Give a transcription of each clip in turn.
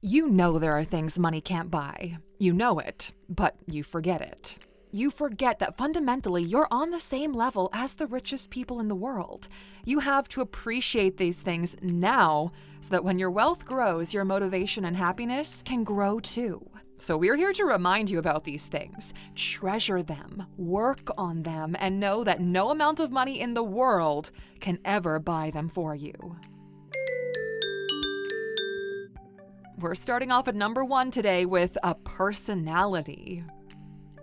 You know there are things money can't buy. You know it, but you forget it. You forget that fundamentally you're on the same level as the richest people in the world. You have to appreciate these things now so that when your wealth grows, your motivation and happiness can grow too. So we're here to remind you about these things. Treasure them, work on them, and know that no amount of money in the world can ever buy them for you. We're starting off at number 1 today with a personality.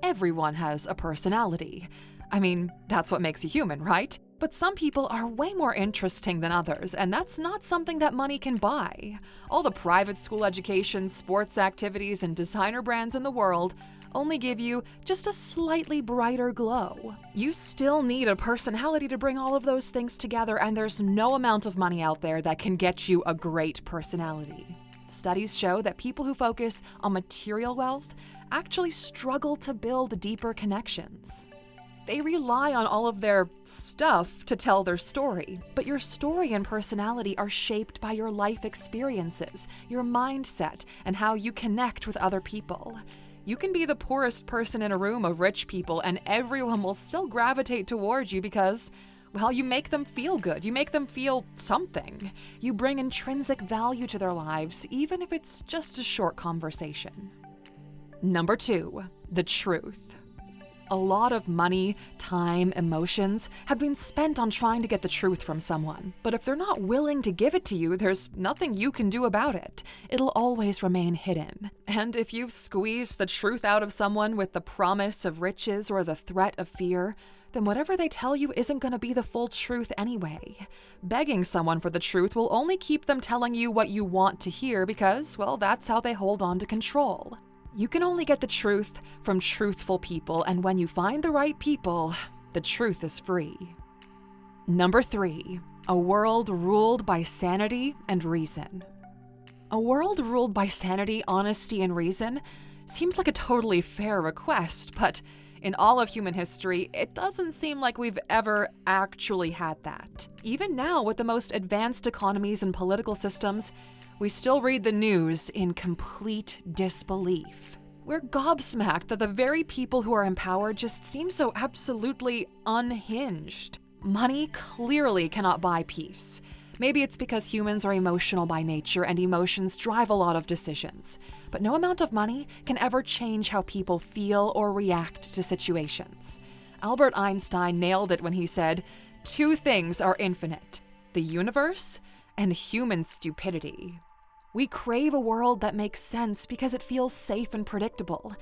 Everyone has a personality. I mean, that's what makes you human, right? But some people are way more interesting than others, and that's not something that money can buy. All the private school education, sports activities, and designer brands in the world only give you just a slightly brighter glow. You still need a personality to bring all of those things together, and there's no amount of money out there that can get you a great personality. Studies show that people who focus on material wealth actually struggle to build deeper connections. They rely on all of their stuff to tell their story, but your story and personality are shaped by your life experiences, your mindset, and how you connect with other people. You can be the poorest person in a room of rich people, and everyone will still gravitate towards you because, well, you make them feel good. You make them feel something. You bring intrinsic value to their lives, even if it's just a short conversation. Number 2, the truth. A lot of money, time, emotions have been spent on trying to get the truth from someone. But if they're not willing to give it to you, there's nothing you can do about it. It'll always remain hidden. And if you've squeezed the truth out of someone with the promise of riches or the threat of fear, then whatever they tell you isn't going to be the full truth anyway. Begging someone for the truth will only keep them telling you what you want to hear because, well, that's how they hold on to control. You can only get the truth from truthful people, and when you find the right people, the truth is free. Number 3, a world ruled by sanity and reason. A world ruled by sanity, honesty, and reason seems like a totally fair request, but in all of human history, it doesn't seem like we've ever actually had that. Even now, with the most advanced economies and political systems, we still read the news in complete disbelief. We're gobsmacked that the very people who are in power just seem so absolutely unhinged. Money clearly cannot buy peace. Maybe it's because humans are emotional by nature and emotions drive a lot of decisions. But no amount of money can ever change how people feel or react to situations. Albert Einstein nailed it when he said, 2 things are infinite: the universe and human stupidity. We crave a world that makes sense because it feels safe and predictable.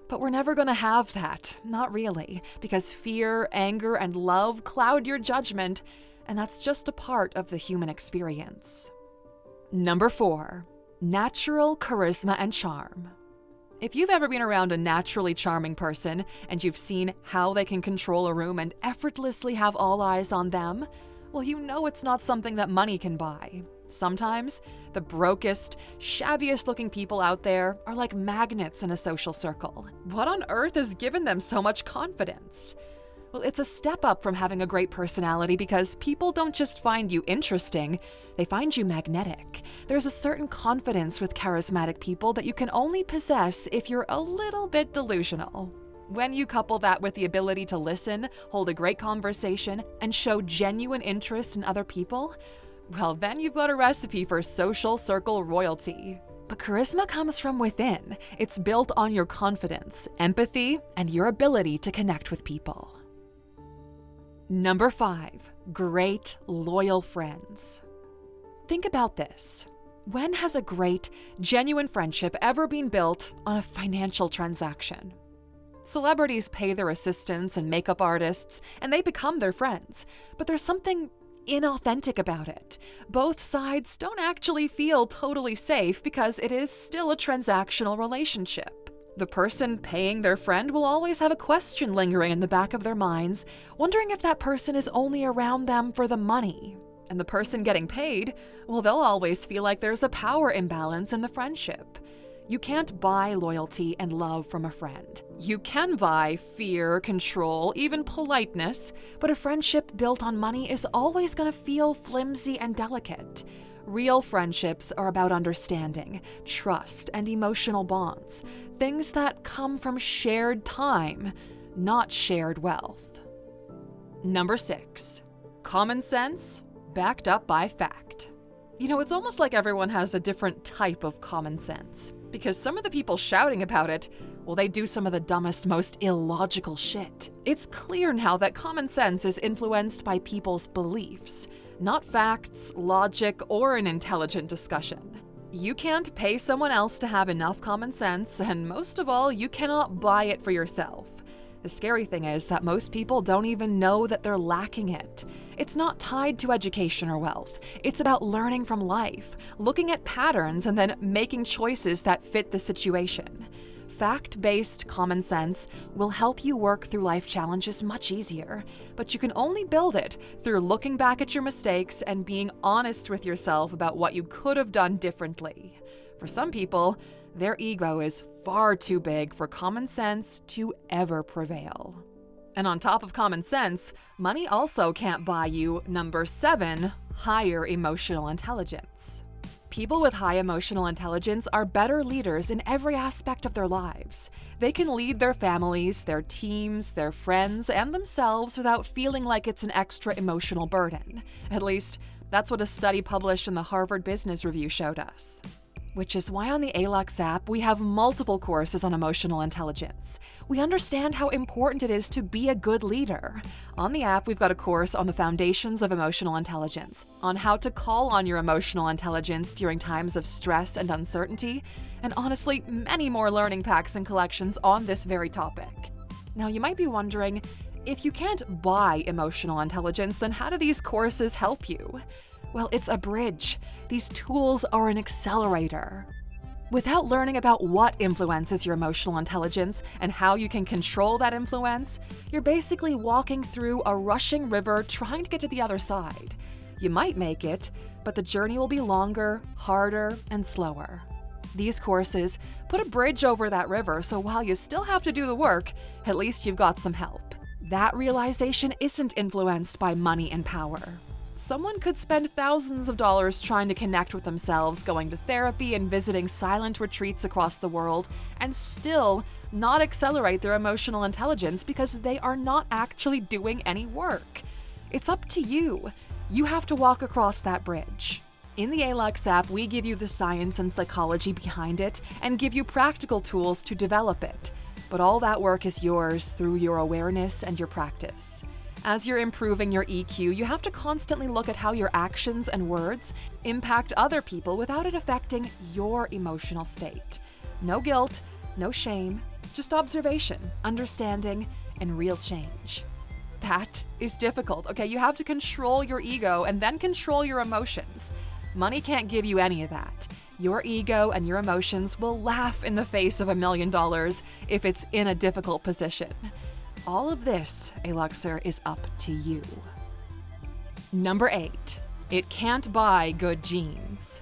But we're never going to have that, not really, because fear, anger, and love cloud your judgment, and that's just a part of the human experience. Number 4, natural charisma and charm. If you've ever been around a naturally charming person and you've seen how they can control a room and effortlessly have all eyes on them, well, you know it's not something that money can buy. Sometimes, the brokest, shabbiest looking people out there are like magnets in a social circle. What on earth has given them so much confidence? Well, it's a step up from having a great personality because people don't just find you interesting, they find you magnetic. There's a certain confidence with charismatic people that you can only possess if you're a little bit delusional. When you couple that with the ability to listen, hold a great conversation, and show genuine interest in other people, well, then you've got a recipe for social circle royalty. But charisma comes from within. It's built on your confidence, empathy, and your ability to connect with people. Number 5, great, loyal friends. Think about this. When has a great, genuine friendship ever been built on a financial transaction? Celebrities pay their assistants and makeup artists, and they become their friends. But there's something inauthentic about it. Both sides don't actually feel totally safe because it is still a transactional relationship. The person paying their friend will always have a question lingering in the back of their minds, wondering if that person is only around them for the money. And the person getting paid, well, they'll always feel like there's a power imbalance in the friendship. You can't buy loyalty and love from a friend. You can buy fear, control, even politeness, but a friendship built on money is always going to feel flimsy and delicate. Real friendships are about understanding, trust, and emotional bonds, things that come from shared time, not shared wealth. Number 6, common sense backed up by fact. You know, it's almost like everyone has a different type of common sense, because some of the people shouting about it, well, they do some of the dumbest, most illogical shit. It's clear now that common sense is influenced by people's beliefs, not facts, logic, or an intelligent discussion. You can't pay someone else to have enough common sense, and most of all, you cannot buy it for yourself. The scary thing is that most people don't even know that they're lacking it. It's not tied to education or wealth. It's about learning from life, looking at patterns, and then making choices that fit the situation. Fact-based common sense will help you work through life challenges much easier, but you can only build it through looking back at your mistakes and being honest with yourself about what you could have done differently. For some people, their ego is far too big for common sense to ever prevail. And on top of common sense, money also can't buy you number 7, higher emotional intelligence. People with high emotional intelligence are better leaders in every aspect of their lives. They can lead their families, their teams, their friends, and themselves without feeling like it's an extra emotional burden. At least, that's what a study published in the Harvard Business Review showed us. Which is why on the Alux app, we have multiple courses on emotional intelligence. We understand how important it is to be a good leader. On the app, we've got a course on the foundations of emotional intelligence, on how to call on your emotional intelligence during times of stress and uncertainty, and honestly, many more learning packs and collections on this very topic. Now, you might be wondering, if you can't buy emotional intelligence, then how do these courses help you? Well, it's a bridge. These tools are an accelerator. Without learning about what influences your emotional intelligence and how you can control that influence, you're basically walking through a rushing river trying to get to the other side. You might make it, but the journey will be longer, harder, and slower. These courses put a bridge over that river, so while you still have to do the work, at least you've got some help. That realization isn't influenced by money and power. Someone could spend thousands of dollars trying to connect with themselves, going to therapy and visiting silent retreats across the world, and still not accelerate their emotional intelligence because they are not actually doing any work. It's up to you. You have to walk across that bridge. In the Alux app, we give you the science and psychology behind it and give you practical tools to develop it. But all that work is yours through your awareness and your practice. As you're improving your EQ, you have to constantly look at how your actions and words impact other people without it affecting your emotional state. No guilt, no shame, just observation, understanding, and real change. That is difficult, okay? You have to control your ego and then control your emotions. Money can't give you any of that. Your ego and your emotions will laugh in the face of $1 million if it's in a difficult position. All of this, Aluxer, is up to you. Number 8, it can't buy good genes.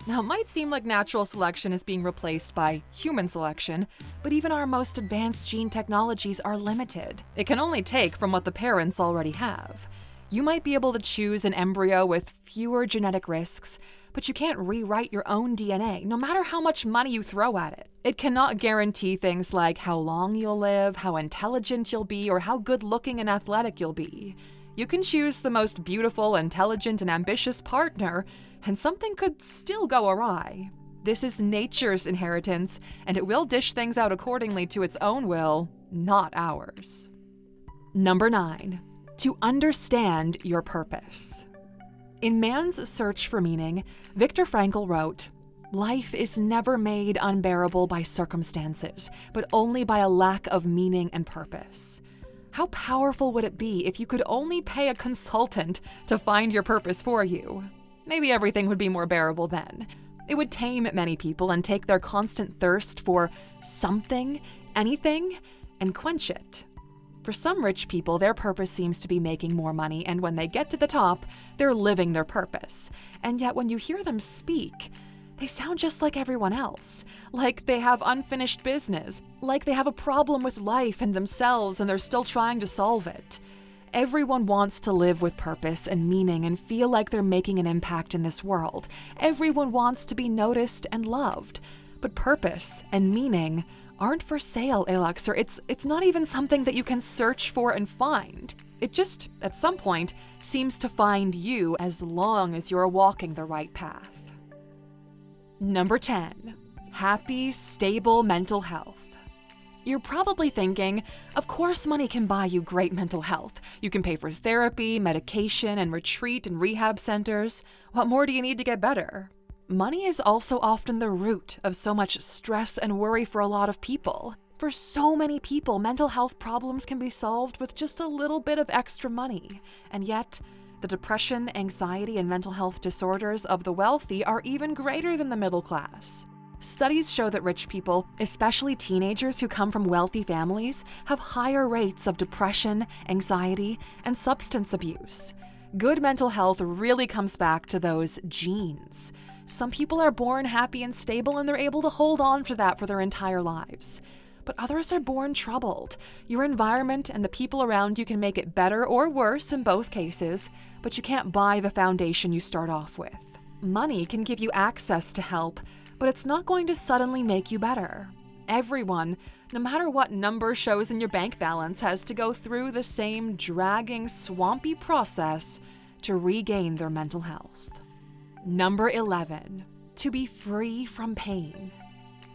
Now, it might seem like natural selection is being replaced by human selection, but even our most advanced gene technologies are limited. It can only take from what the parents already have. You might be able to choose an embryo with fewer genetic risks, but you can't rewrite your own DNA, no matter how much money you throw at it. It cannot guarantee things like how long you'll live, how intelligent you'll be, or how good-looking and athletic you'll be. You can choose the most beautiful, intelligent, and ambitious partner, and something could still go awry. This is nature's inheritance, and it will dish things out accordingly to its own will, not ours. Number 9, to understand your purpose. In Man's Search for Meaning, Viktor Frankl wrote, "Life is never made unbearable by circumstances, but only by a lack of meaning and purpose." How powerful would it be if you could only pay a consultant to find your purpose for you? Maybe everything would be more bearable then. It would tame many people and take their constant thirst for something, anything, and quench it. For some rich people, their purpose seems to be making more money, and when they get to the top, they're living their purpose. And yet when you hear them speak, they sound just like everyone else. Like they have unfinished business, like they have a problem with life and themselves and they're still trying to solve it. Everyone wants to live with purpose and meaning and feel like they're making an impact in this world. Everyone wants to be noticed and loved. But purpose and meaning aren't for sale, Aluxer. It's not even something that you can search for and find. It just, at some point, seems to find you as long as you're walking the right path. Number 10. Happy, stable mental health. You're probably thinking, of course money can buy you great mental health. You can pay for therapy, medication, and retreat and rehab centers. What more do you need to get better? Money is also often the root of so much stress and worry for a lot of people. For so many people, mental health problems can be solved with just a little bit of extra money. And yet, the depression, anxiety, and mental health disorders of the wealthy are even greater than the middle class. Studies show that rich people, especially teenagers who come from wealthy families, have higher rates of depression, anxiety, and substance abuse. Good mental health really comes back to those genes. Some people are born happy and stable and they're able to hold on to that for their entire lives. But others are born troubled. Your environment and the people around you can make it better or worse in both cases, but you can't buy the foundation you start off with. Money can give you access to help, but it's not going to suddenly make you better. Everyone, no matter what number shows in your bank balance, has to go through the same dragging, swampy process to regain their mental health. Number 11. To be free from pain.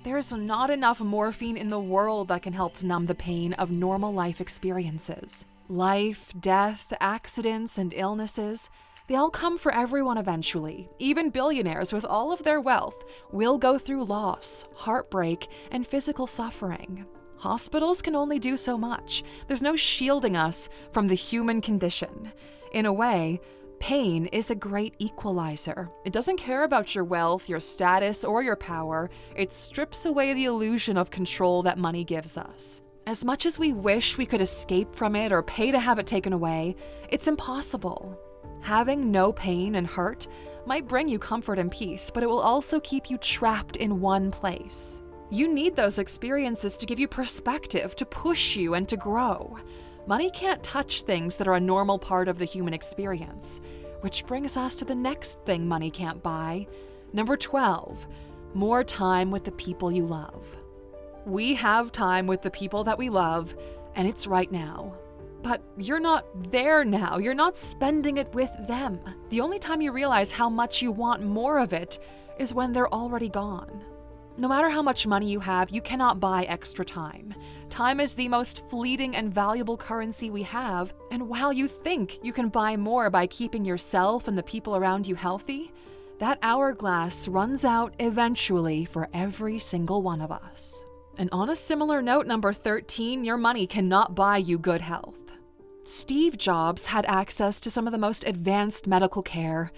There's not enough morphine in the world that can help to numb the pain of normal life experiences. Life, death, accidents, and illnesses, they all come for everyone eventually. Even billionaires with all of their wealth will go through loss, heartbreak, and physical suffering. Hospitals can only do so much. There's no shielding us from the human condition. In a way, pain is a great equalizer. It doesn't care about your wealth, your status, or your power. It strips away the illusion of control that money gives us. As much as we wish we could escape from it or pay to have it taken away, it's impossible. Having no pain and hurt might bring you comfort and peace, but it will also keep you trapped in one place. You need those experiences to give you perspective, to push you, and to grow. Money can't touch things that are a normal part of the human experience, which brings us to the next thing money can't buy. Number 12, more time with the people you love. We have time with the people that we love, and it's right now. But you're not there now. You're not spending it with them. The only time you realize how much you want more of it is when they're already gone. No matter how much money you have, you cannot buy extra time. Time is the most fleeting and valuable currency we have, and while you think you can buy more by keeping yourself and the people around you healthy, that hourglass runs out eventually for every single one of us. And on a similar note, number 13, your money cannot buy you good health. Steve Jobs had access to some of the most advanced medical care,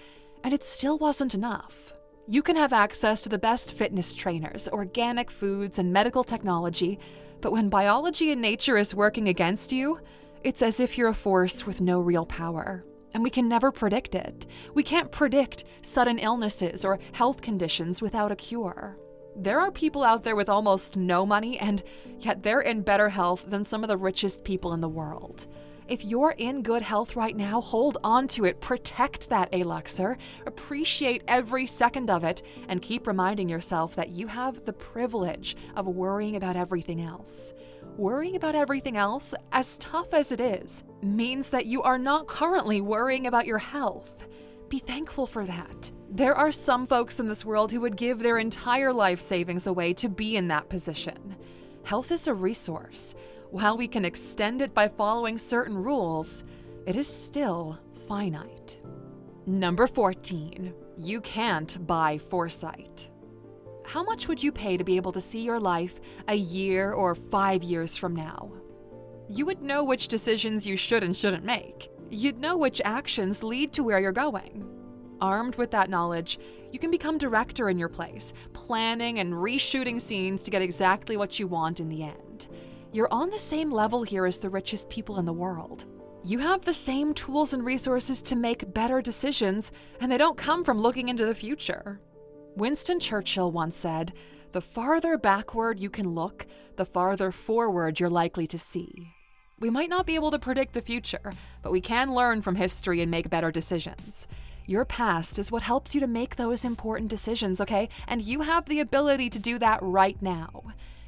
and it still wasn't enough. You can have access to the best fitness trainers, organic foods, and medical technology, but when biology and nature is working against you, it's as if you're a force with no real power. And we can never predict it. We can't predict sudden illnesses or health conditions without a cure. There are people out there with almost no money, and yet they're in better health than some of the richest people in the world. If you're in good health right now, hold on to it, protect that, Aluxer, appreciate every second of it, and keep reminding yourself that you have the privilege of worrying about everything else. Worrying about everything else, as tough as it is, means that you are not currently worrying about your health. Be thankful for that. There are some folks in this world who would give their entire life savings away to be in that position. Health is a resource. While we can extend it by following certain rules, it is still finite. Number 14, you can't buy foresight. How much would you pay to be able to see your life a year or 5 years from now? You would know which decisions you should and shouldn't make. You'd know which actions lead to where you're going. Armed with that knowledge, you can become director in your place, planning and reshooting scenes to get exactly what you want in the end. You're on the same level here as the richest people in the world. You have the same tools and resources to make better decisions, and they don't come from looking into the future. Winston Churchill once said, "The farther backward you can look, the farther forward you're likely to see." We might not be able to predict the future, but we can learn from history and make better decisions. Your past is what helps you to make those important decisions, okay? And you have the ability to do that right now.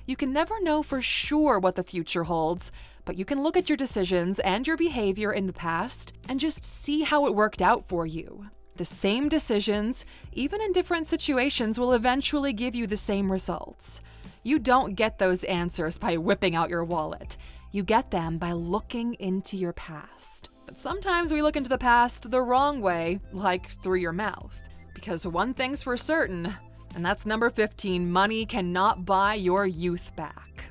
You can never know for sure what the future holds, but you can look at your decisions and your behavior in the past and just see how it worked out for you. The same decisions, even in different situations, will eventually give you the same results. You don't get those answers by whipping out your wallet. You get them by looking into your past. But sometimes we look into the past the wrong way, like through your mouth. Because one thing's for certain, and that's number 15, money cannot buy your youth back.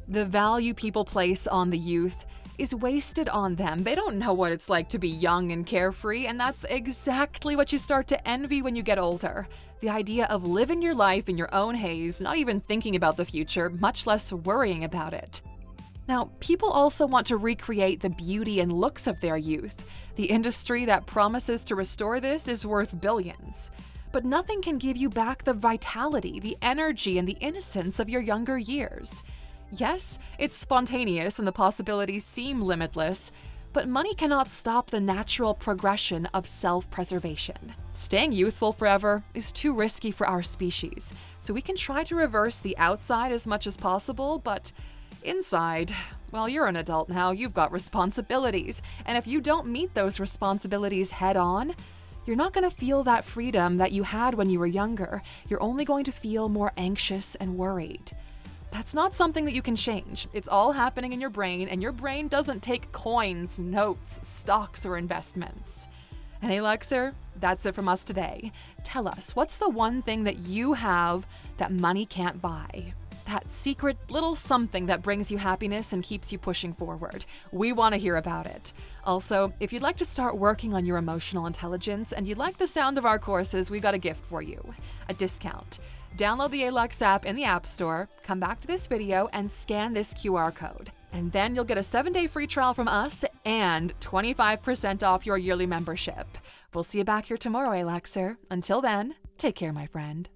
The value people place on the youth is wasted on them. They don't know what it's like to be young and carefree, and that's exactly what you start to envy when you get older. The idea of living your life in your own haze, not even thinking about the future, much less worrying about it. Now, people also want to recreate the beauty and looks of their youth. The industry that promises to restore this is worth billions. But nothing can give you back the vitality, the energy, and the innocence of your younger years. Yes, it's spontaneous and the possibilities seem limitless, but money cannot stop the natural progression of self-preservation. Staying youthful forever is too risky for our species, so we can try to reverse the outside as much as possible, but inside, well, you're an adult now, you've got responsibilities, and if you don't meet those responsibilities head-on, you're not going to feel that freedom that you had when you were younger. You're only going to feel more anxious and worried. That's not something that you can change. It's all happening in your brain, and your brain doesn't take coins, notes, stocks, or investments. And hey, Luxer, that's it from us today. Tell us, what's the one thing that you have that money can't buy? That secret little something that brings you happiness and keeps you pushing forward. We want to hear about it. Also, if you'd like to start working on your emotional intelligence and you like the sound of our courses, we've got a gift for you. A discount. Download the Alux app in the App Store, come back to this video, and scan this QR code. And then you'll get a 7-day free trial from us and 25% off your yearly membership. We'll see you back here tomorrow, Aluxer. Until then, take care, my friend.